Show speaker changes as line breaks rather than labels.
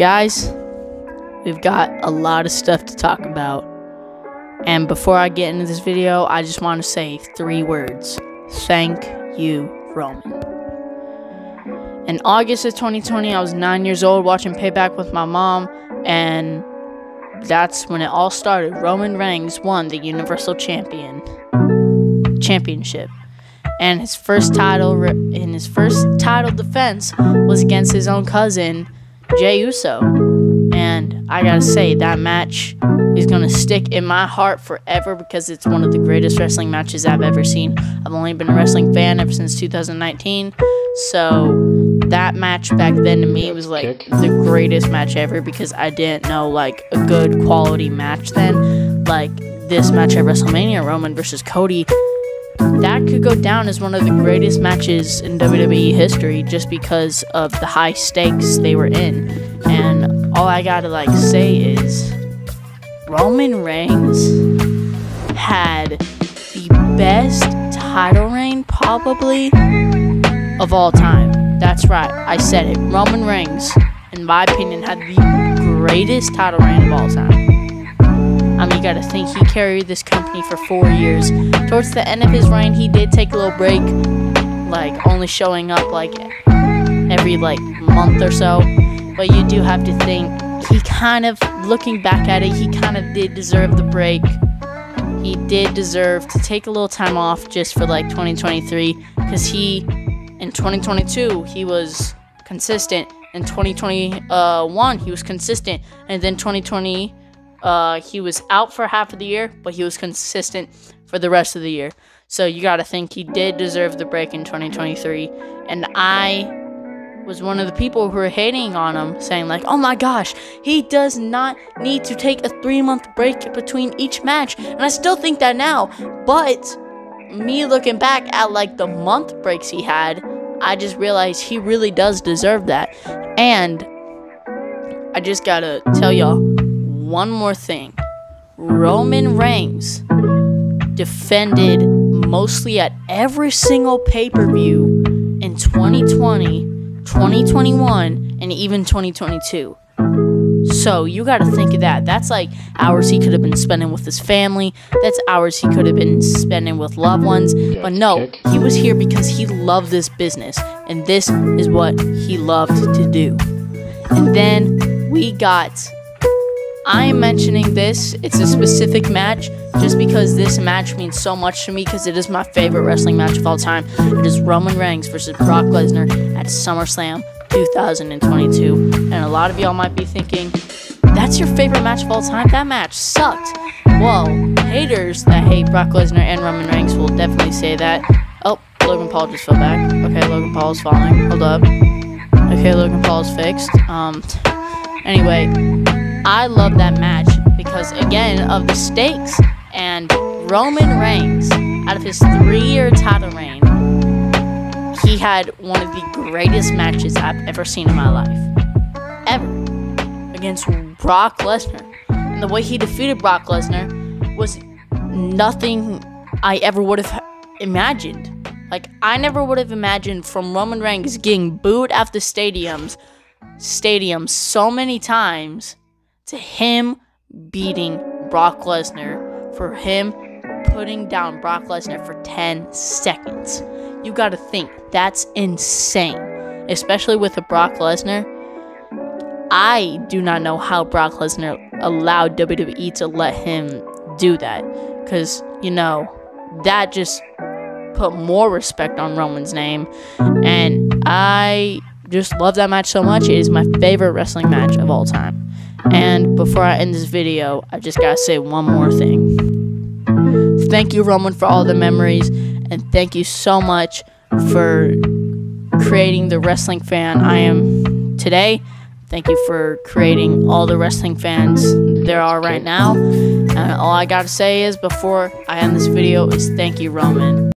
Guys, we've got a lot of stuff to talk about. And before I get into this video, I just want to say 3 words. Thank you, Roman. In August of 2020, I was 9 years old watching Payback with my mom, and that's when it all started. Roman Reigns won the Universal Championship. And his first title defense was against his own cousin, Jey Uso. And I gotta say, that match is gonna stick in my heart forever because it's one of the greatest wrestling matches I've ever seen. I've only been a wrestling fan ever since 2019, so that match back then to me was like the greatest match ever because I didn't know like a good quality match then. Like this match at WrestleMania, Roman versus Cody, that could go down as one of the greatest matches in WWE history just because of the high stakes they were in. And all I gotta say is Roman Reigns had the best title reign probably of all time. That's right, I said it. Roman Reigns, in my opinion, had the greatest title reign of all time. I mean, you gotta think, he carried this company for 4 years. Towards the end of his reign, he did take a little break, like only showing up like every month or so. But you do have to think, he kind of, looking back at it, he kind of did deserve the break. He did deserve to take a little time off just for 2023, because in 2022, he was consistent. In 2021, he was consistent. And then 2020, he was out for half of the year, but he was consistent for the rest of the year. So you gotta think he did deserve the break in 2023. And I was one of the people who were hating on him, saying oh my gosh, he does not need to take a 3-month break between each match. And I still think that now, but me looking back at the month breaks he had, I just realized he really does deserve that. And I just gotta tell y'all one more thing. Roman Reigns defended mostly at every single pay-per-view in 2020, 2021, and even 2022. So you gotta think of that. That's hours he could have been spending with his family. That's hours he could have been spending with loved ones. But no, he was here because he loved this business. And this is what he loved to do. And then we got... I am mentioning this, it's a specific match, just because this match means so much to me, because it is my favorite wrestling match of all time. It is Roman Reigns versus Brock Lesnar at SummerSlam 2022. And a lot of y'all might be thinking, that's your favorite match of all time? That match sucked. Well, haters that hate Brock Lesnar and Roman Reigns will definitely say that. Oh, Logan Paul just fell back. Okay, Logan Paul is falling. Hold up. Okay, Logan Paul is fixed. Anyway, I love that match because, again, of the stakes. And Roman Reigns, out of his 3-year title reign, he had one of the greatest matches I've ever seen in my life. Ever. Against Brock Lesnar. And the way he defeated Brock Lesnar was nothing I ever would have imagined. I never would have imagined from Roman Reigns getting booed out the stadiums so many times to him beating Brock Lesnar, for him putting down Brock Lesnar for 10 seconds. You gotta think, that's insane. Especially with a Brock Lesnar. I do not know how Brock Lesnar allowed WWE to let him do that. Because, that just put more respect on Roman's name. And I just love that match so much. It is my favorite wrestling match of all time. And before I end this video, I just gotta say one more thing. Thank you, Roman, for all the memories, and thank you so much for creating the wrestling fan I am today. Thank you for creating all the wrestling fans there are right now. And all I gotta say is, before I end this video, is thank you, Roman.